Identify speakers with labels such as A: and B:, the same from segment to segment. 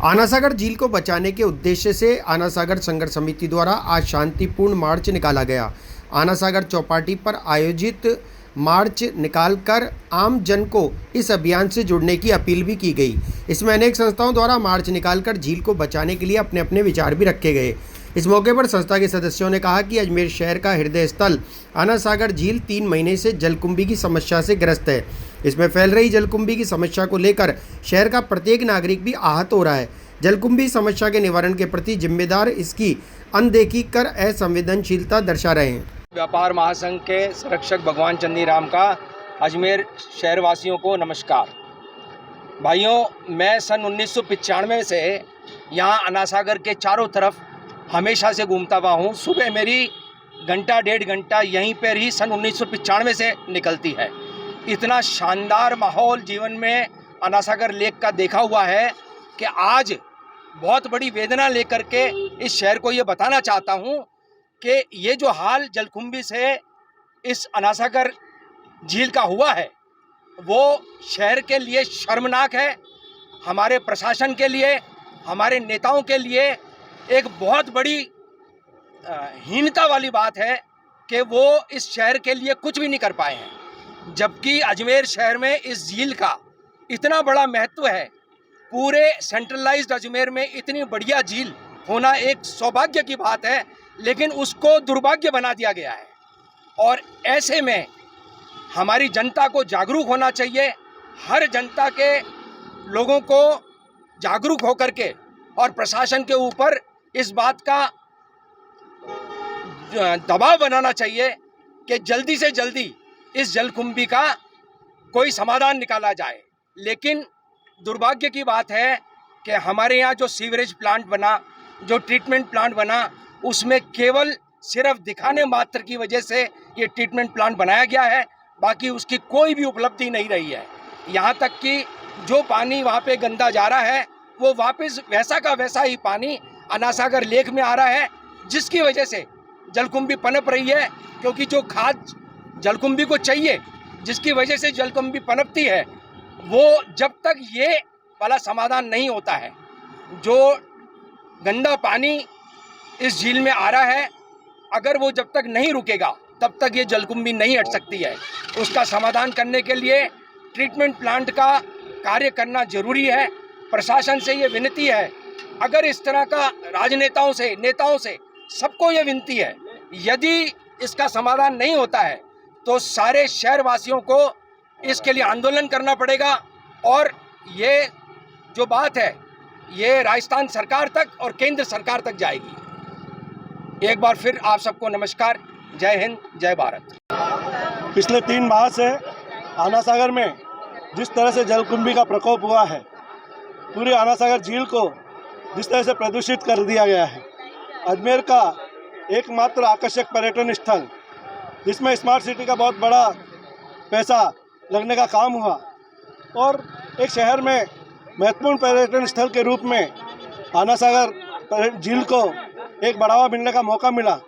A: आना सागर झील को बचाने के उद्देश्य से आना सागर संघर्ष समिति द्वारा आज शांतिपूर्ण मार्च निकाला गया। आना सागर चौपाटी पर आयोजित मार्च निकालकर आम जन को इस अभियान से जुड़ने की अपील भी की गई। इसमें अनेक संस्थाओं द्वारा मार्च निकालकर झील को बचाने के लिए अपने अपने विचार भी रखे गए। इस मौके पर संस्था के सदस्यों ने कहा कि अजमेर शहर का हृदय स्थल आना सागर झील 3 महीने से जलकुंभी की समस्या से ग्रस्त है। इसमें फैल रही जलकुंभी की समस्या को लेकर शहर का प्रत्येक नागरिक भी आहत हो रहा है। जलकुंभी समस्या के निवारण के प्रति जिम्मेदार इसकी अनदेखी कर असंवेदनशीलता दर्शा रहे हैं।
B: व्यापार महासंघ के संरक्षक भगवान चंदी राम का अजमेर शहरवासियों को नमस्कार। भाइयों, मैं सन 1995 से यहाँ आना सागर के चारों तरफ हमेशा से घूमता हुआ हूँ। सुबह मेरी घंटा 1.5 घंटा यहीं पर ही सन 1995 से निकलती है। इतना शानदार माहौल जीवन में आना सागर लेक का देखा हुआ है कि आज बहुत बड़ी वेदना लेकर के इस शहर को ये बताना चाहता हूँ कि ये जो हाल जलकुंभी से इस आना सागर झील का हुआ है वो शहर के लिए शर्मनाक है। हमारे प्रशासन के लिए, हमारे नेताओं के लिए एक बहुत बड़ी हीनता वाली बात है कि वो इस शहर के लिए कुछ भी नहीं कर पाए हैं, जबकि अजमेर शहर में इस झील का इतना बड़ा महत्व है। पूरे सेंट्रलाइज्ड अजमेर में इतनी बढ़िया झील होना एक सौभाग्य की बात है, लेकिन उसको दुर्भाग्य बना दिया गया है। और ऐसे में हमारी जनता को जागरूक होना चाहिए। हर जनता के लोगों को जागरूक होकर के और प्रशासन के ऊपर इस बात का दबाव बनाना चाहिए कि जल्दी से जल्दी इस जलकुंभी का कोई समाधान निकाला जाए। लेकिन दुर्भाग्य की बात है कि हमारे यहाँ जो सीवरेज प्लांट बना, जो ट्रीटमेंट प्लांट बना, उसमें केवल सिर्फ दिखाने मात्र की वजह से ये ट्रीटमेंट प्लांट बनाया गया है, बाकी उसकी कोई भी उपलब्धि नहीं रही है। यहाँ तक कि जो पानी वहाँ पे गंदा जा रहा है वो वापस वैसा का वैसा ही पानी आना सागर लेक में आ रहा है, जिसकी वजह से जलकुंभी पनप रही है। क्योंकि जो खाद जलकुंभी को चाहिए, जिसकी वजह से जलकुंभी पनपती है, वो जब तक ये वाला समाधान नहीं होता है, जो गंदा पानी इस झील में आ रहा है, अगर वो जब तक नहीं रुकेगा तब तक ये जलकुंभी नहीं हट सकती है। उसका समाधान करने के लिए ट्रीटमेंट प्लांट का कार्य करना जरूरी है। प्रशासन से ये विनती है, अगर इस तरह का राजनेताओं से, नेताओं से, सबको ये विनती है, यदि इसका समाधान नहीं होता है तो सारे शहरवासियों को इसके लिए आंदोलन करना पड़ेगा। और ये जो बात है ये राजस्थान सरकार तक और केंद्र सरकार तक जाएगी। एक बार फिर आप सबको नमस्कार। जय हिंद, जय भारत।
C: पिछले 3 माह से आना सागर में जिस तरह से जलकुंभी का प्रकोप हुआ है, पूरी आना सागर झील को जिस तरह से प्रदूषित कर दिया गया है, अजमेर का एकमात्र आकर्षक पर्यटन स्थल जिसमें स्मार्ट सिटी का बहुत बड़ा पैसा लगने का काम हुआ और एक शहर में महत्वपूर्ण पर्यटन स्थल के रूप में आना सागर झील को एक बढ़ावा मिलने का मौका मिला,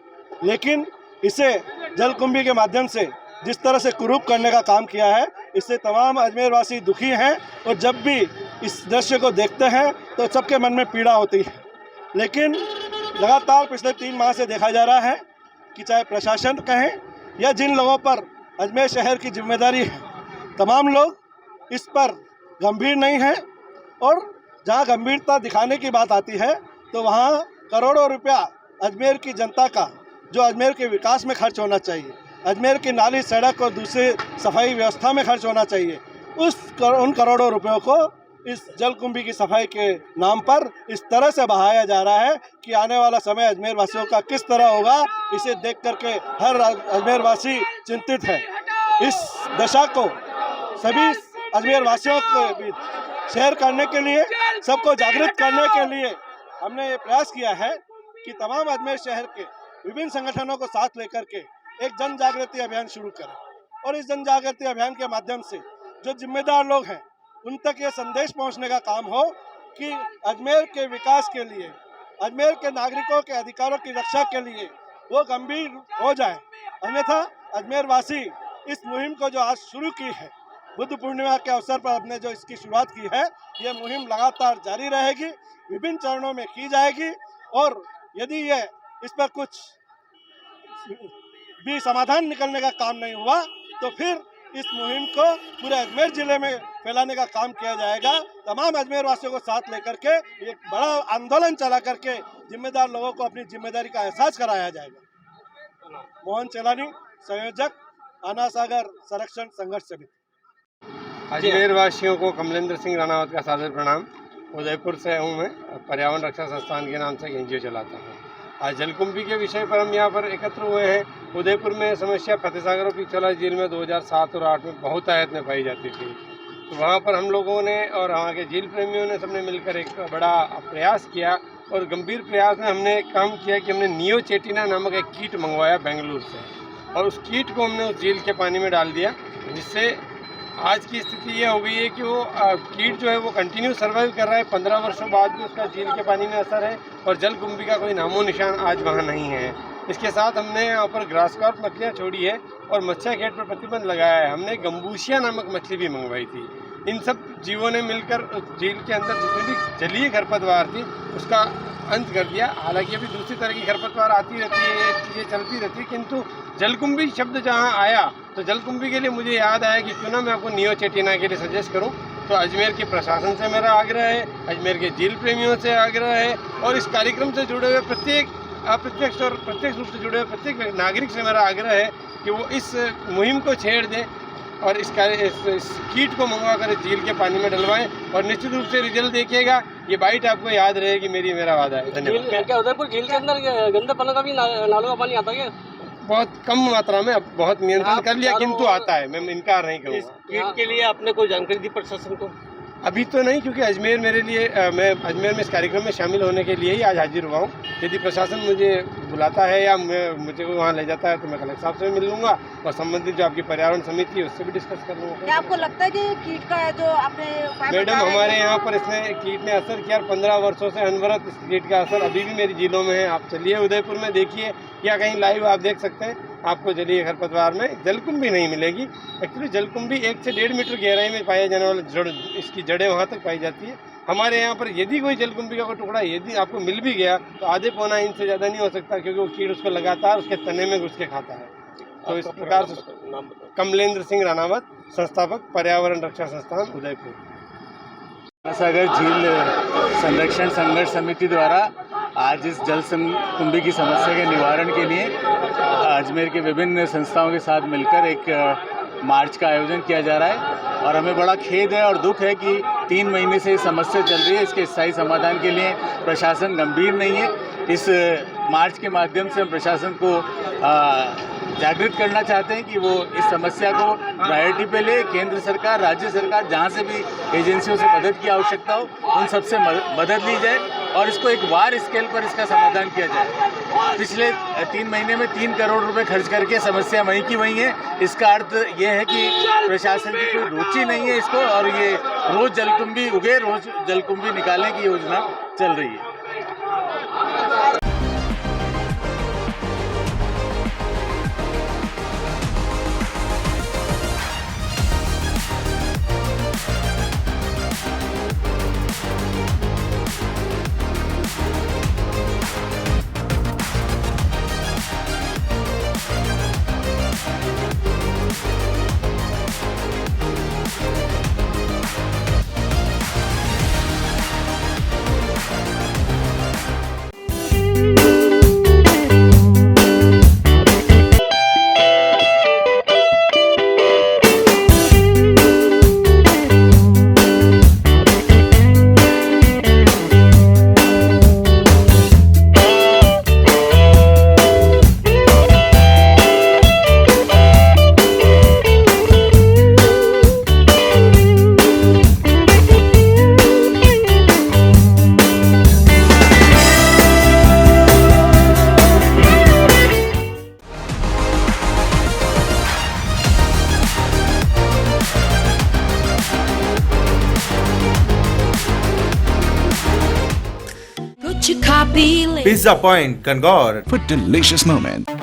C: लेकिन इसे जलकुंभी के माध्यम से जिस तरह से कुरूप करने का काम किया है, इससे तमाम अजमेर वासी दुखी हैं। और जब भी इस दृश्य को देखते हैं तो सबके मन में पीड़ा होती है। लेकिन लगातार पिछले 3 माह से देखा जा रहा है कि चाहे प्रशासन कहें या जिन लोगों पर अजमेर शहर की जिम्मेदारी है, तमाम लोग इस पर गंभीर नहीं हैं। और जहां गंभीरता दिखाने की बात आती है तो वहां करोड़ों रुपया अजमेर की जनता का, जो अजमेर के विकास में खर्च होना चाहिए, अजमेर की नाली, सड़क और दूसरी सफाई व्यवस्था में खर्च होना चाहिए, उन करोड़ों रुपयों को इस जलकुंभी की सफाई के नाम पर इस तरह से बहाया जा रहा है कि आने वाला समय अजमेर वासियों का किस तरह होगा, इसे देख करके हर अजमेर वासी चिंतित है। इस दशा को सभी अजमेर वासियों के बीच शेयर करने के लिए, सबको जागृत करने के लिए हमने ये प्रयास किया है कि तमाम अजमेर शहर के विभिन्न संगठनों को साथ लेकर के एक जन जागृति अभियान शुरू करें। और इस जन जागृति अभियान के माध्यम से जो जिम्मेदार लोग हैं उन तक ये संदेश पहुंचने का काम हो कि अजमेर के विकास के लिए, अजमेर के नागरिकों के अधिकारों की रक्षा के लिए वो गंभीर हो जाए। अन्यथा अजमेर वासी इस मुहिम को जो आज शुरू की है बुद्ध पूर्णिमा के अवसर पर हमने जो इसकी शुरुआत की है, ये मुहिम लगातार जारी रहेगी, विभिन्न चरणों में की जाएगी और यदि ये इस पर कुछ भी समाधान निकलने का काम नहीं हुआ तो फिर इस मुहिम को पूरे अजमेर जिले में फैलाने का काम किया जाएगा। तमाम अजमेर वासियों को साथ लेकर के एक बड़ा आंदोलन चला करके जिम्मेदार लोगों को अपनी जिम्मेदारी का एहसास कराया जाएगा। मोहन चेलानी, संयोजक, आना सागर संरक्षण संघर्ष समिति।
D: अजमेर वासियों को कमलेंद्र सिंह राणावत का सादर प्रणाम। उदयपुर से हूँ मैं, पर्यावरण रक्षा संस्थान के नाम से एनजीओ चलाता हूँ। आज जलकुंभी के विषय पर हम यहाँ पर एकत्र हुए हैं। उदयपुर में समस्या फतेह सागर और पिछला झील में 2007 और 2008 में बहुत आयत में पाई जाती थी। तो वहाँ पर हम लोगों ने और वहाँ के झील प्रेमियों ने सबने मिलकर एक बड़ा प्रयास किया और गंभीर प्रयास में हमने एक काम किया कि हमने नियोचेटिना नामक एक कीट मंगवाया बेंगलुरु से और उस कीट को हमने उस झील के पानी में डाल दिया, जिससे आज की स्थिति ये हो गई है कि वो कीट जो है वो कंटिन्यू सर्वाइव कर रहा है। 15 वर्षों बाद भी उसका झील के पानी में असर है और जलकुंभी का कोई नामो निशान आज वहाँ नहीं है। इसके साथ हमने यहाँ पर ग्रास कार्प मछलियाँ छोड़ी है और मत्स्य खेत पर प्रतिबंध लगाया है। हमने गंबूसिया नामक मछली भी मंगवाई थी। इन सब जीवों ने मिलकर उस झील के अंदर जितनी भी जलीय खरपतवार थी उसका अंत कर दिया। हालांकि अभी दूसरी तरह की खरपतवार आती रहती है, ये चीज़ें चलती रहती है, किंतु जलकुंभी शब्द जहाँ आया तो जलकुंभी के लिए मुझे याद आया कि क्यों ना मैं आपको नियोचेटिना के लिए सजेस्ट करूँ। तो अजमेर के प्रशासन से मेरा आग्रह है, अजमेर के झील प्रेमियों से आग्रह है और इस कार्यक्रम से जुड़े हुए प्रत्येक अप्रत्यक्ष और प्रत्यक्ष रूप से जुड़े हुए प्रत्येक नागरिक से मेरा आग्रह है कि वो इस मुहिम को छेड़ दें और इस कीट को मंगवा कर झील के पानी में डलवाएं और निश्चित रूप से रिजल्ट देखिएगा। ये बाइट आपको याद रहेगी, मेरा वादा है। धन्यवाद।
E: क्या उदयपुर झील के अंदर गंदे पानी का भी नालों का पानी आता है?
D: बहुत कम मात्रा में, अब बहुत नियंत्रण कर लिया, किंतु आता है, मैं इनकार नहीं करूँगा।
E: कीट के लिए आपने कोई जानकारी दी प्रशासन को?
D: अभी तो नहीं, क्योंकि अजमेर मेरे लिए मैं अजमेर में इस कार्यक्रम में शामिल होने के लिए ही आज हाजिर हुआ हूँ। यदि प्रशासन मुझे बुलाता है या मुझे वहाँ ले जाता है तो मैं कलेक्टर साहब से मिल लूँगा और संबंधित जो आपकी पर्यावरण समिति है उससे भी डिस्कस कर लूँगा।
F: क्या आपको लगता है कि कीट का जो आपने
D: मैडम हमारे यहाँ पर इसने कीट ने असर किया, 15 वर्षों से अनवरत इस कीट का असर अभी भी मेरी झीलों में है। आप चलिए उदयपुर में देखिए या कहीं लाइव आप देख सकते हैं, आपको जलीय खरपतवार में जलकुंभी नहीं मिलेगी। एक्चुअली जलकुंभी 1 से 1.5 मीटर गहराई में पाया जाने वाला जड़, इसकी जड़ें वहाँ तक पाई जाती है। हमारे यहाँ पर यदि कोई जलकुंभी का कोई टुकड़ा यदि आपको मिल भी गया तो आधे पौना इंच से ज़्यादा नहीं हो सकता, क्योंकि वो कीट उसको लगातार उसके तने में घुस के खाता है। तो इस प्रकार से कमलेंद्र सिंह राणावत, संस्थापक, पर्यावरण रक्षा संस्थान, उदयपुर।
G: आना सागर झील संरक्षण संघर्ष समिति द्वारा आज इस जलकुंभी की समस्या के निवारण के लिए अजमेर के विभिन्न संस्थाओं के साथ मिलकर एक मार्च का आयोजन किया जा रहा है और हमें बड़ा खेद है और दुख है कि 3 महीने से समस्या चल रही है। इसके स्थायी समाधान के लिए प्रशासन गंभीर नहीं है। इस मार्च के माध्यम से हम प्रशासन को जागृत करना चाहते हैं कि वो इस समस्या को प्रायोरिटी पे ले। केंद्र सरकार, राज्य सरकार, जहाँ से भी एजेंसियों से मदद की आवश्यकता हो उन सबसे मदद ली जाए और इसको एक वार स्केल पर इसका समाधान किया जाए। पिछले 3 महीने में 3 करोड़ रुपए खर्च करके समस्या वहीं की वहीं है। इसका अर्थ ये है कि प्रशासन की कोई रुचि नहीं है इसको और ये रोज जलकुंभी उगे, रोज जलकुंभी निकालने की योजना चल रही है।
H: Pizza Point, Kangor.
I: For delicious moment.